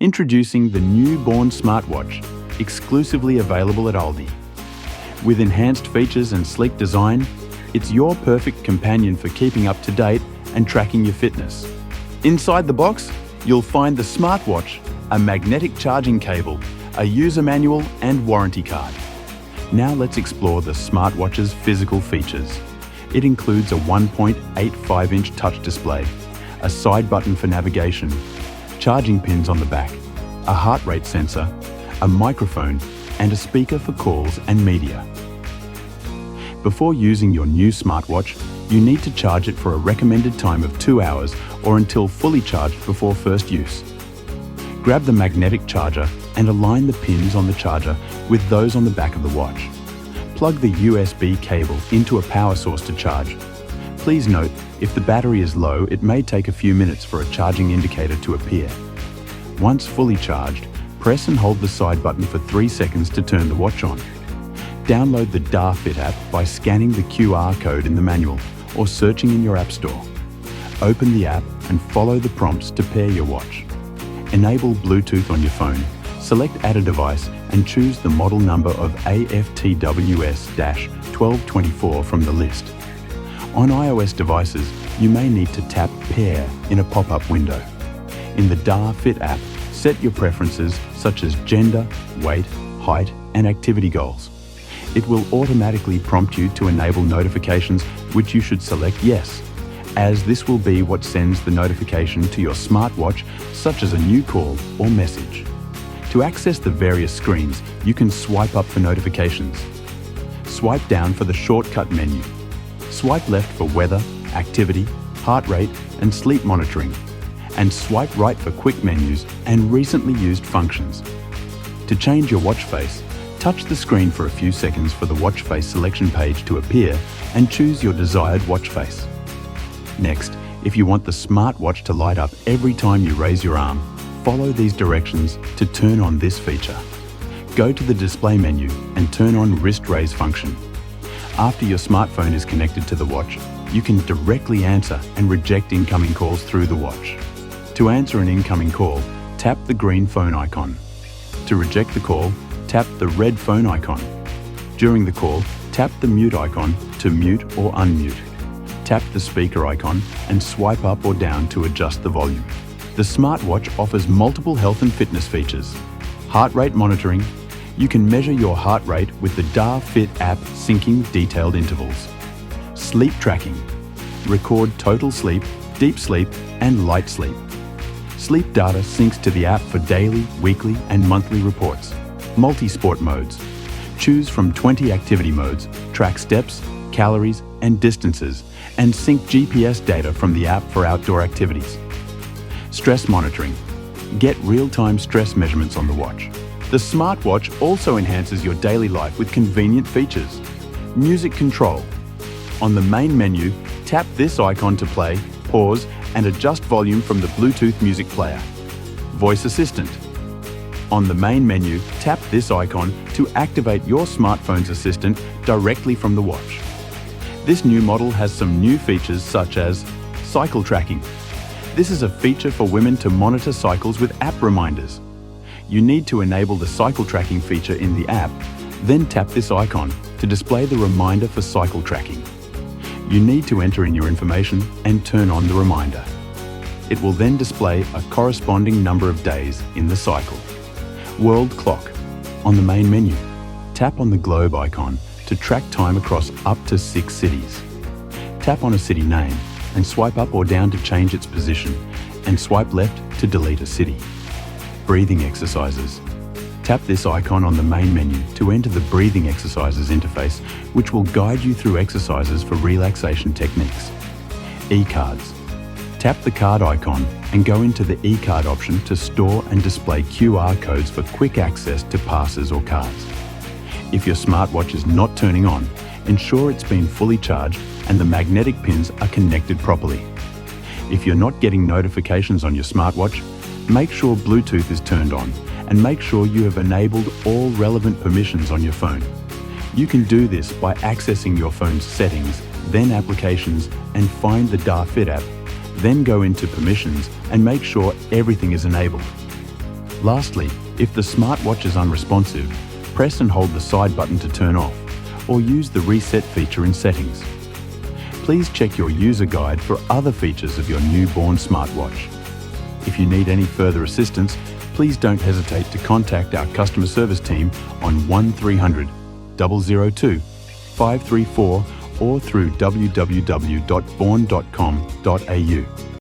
Introducing the new Bauhn smartwatch, exclusively available at Aldi. With enhanced features and sleek design, it's your perfect companion for keeping up to date and tracking your fitness. Inside the box, you'll find the smartwatch, a magnetic charging cable, a user manual and warranty card. Now let's explore the smartwatch's physical features. It includes a 1.85-inch touch display, a side button for navigation, charging pins on the back, a heart rate sensor, a microphone, and a speaker for calls and media. Before using your new smartwatch, you need to charge it for a recommended time of 2 hours or until fully charged before first use. Grab the magnetic charger and align the pins on the charger with those on the back of the watch. Plug the USB cable into a power source to charge. Please note, if the battery is low, it may take a few minutes for a charging indicator to appear. Once fully charged, press and hold the side button for 3 seconds to turn the watch on. Download the Fit app by scanning the QR code in the manual or searching in your app store. Open the app and follow the prompts to pair your watch. Enable Bluetooth on your phone, select Add a Device and choose the model number of AFTWS-1224 from the list. On iOS devices, you may need to tap Pair in a pop-up window. In the Fit app, set your preferences such as gender, weight, height, and activity goals. It will automatically prompt you to enable notifications, which you should select Yes, as this will be what sends the notification to your smartwatch, such as a new call or message. To access the various screens, you can swipe up for notifications. Swipe down for the shortcut menu. Swipe left for weather, activity, heart rate, and sleep monitoring. And swipe right for quick menus and recently used functions. To change your watch face, touch the screen for a few seconds for the watch face selection page to appear and choose your desired watch face. Next, if you want the smartwatch to light up every time you raise your arm, follow these directions to turn on this feature. Go to the display menu and turn on wrist raise function. After your smartphone is connected to the watch, you can directly answer and reject incoming calls through the watch. To answer an incoming call, tap the green phone icon. To reject the call, tap the red phone icon. During the call, tap the mute icon to mute or unmute. Tap the speaker icon and swipe up or down to adjust the volume. The smartwatch offers multiple health and fitness features. Heart rate monitoring. You can measure your heart rate with the Fit app syncing detailed intervals. Sleep tracking. Record total sleep, deep sleep, and light sleep. Sleep data syncs to the app for daily, weekly, and monthly reports. Multi-sport modes. Choose from 20 activity modes, track steps, calories, and distances, and sync GPS data from the app for outdoor activities. Stress monitoring. Get real-time stress measurements on the watch. The smartwatch also enhances your daily life with convenient features. Music control. On the main menu, tap this icon to play, pause, and adjust volume from the Bluetooth music player. Voice assistant. On the main menu, tap this icon to activate your smartphone's assistant directly from the watch. This new model has some new features such as cycle tracking. This is a feature for women to monitor cycles with app reminders. You need to enable the cycle tracking feature in the app, then tap this icon to display the reminder for cycle tracking. You need to enter in your information and turn on the reminder. It will then display a corresponding number of days in the cycle. World clock. On the main menu, tap on the globe icon to track time across up to 6 cities. Tap on a city name and swipe up or down to change its position, and swipe left to delete a city. Breathing exercises. Tap this icon on the main menu to enter the breathing exercises interface, which will guide you through exercises for relaxation techniques. E-cards. Tap the card icon and go into the e-card option to store and display QR codes for quick access to passes or cards. If your smartwatch is not turning on, ensure it's been fully charged and the magnetic pins are connected properly. If you're not getting notifications on your smartwatch, make sure Bluetooth is turned on and make sure you have enabled all relevant permissions on your phone. You can do this by accessing your phone's settings, then applications, and find the Fit app. Then go into permissions and make sure everything is enabled. Lastly, if the smartwatch is unresponsive, press and hold the side button to turn off, or use the reset feature in settings. Please check your user guide for other features of your new Bauhn smartwatch. If you need any further assistance, please don't hesitate to contact our customer service team on 1300 002 534 or through www.bauhn.com.au.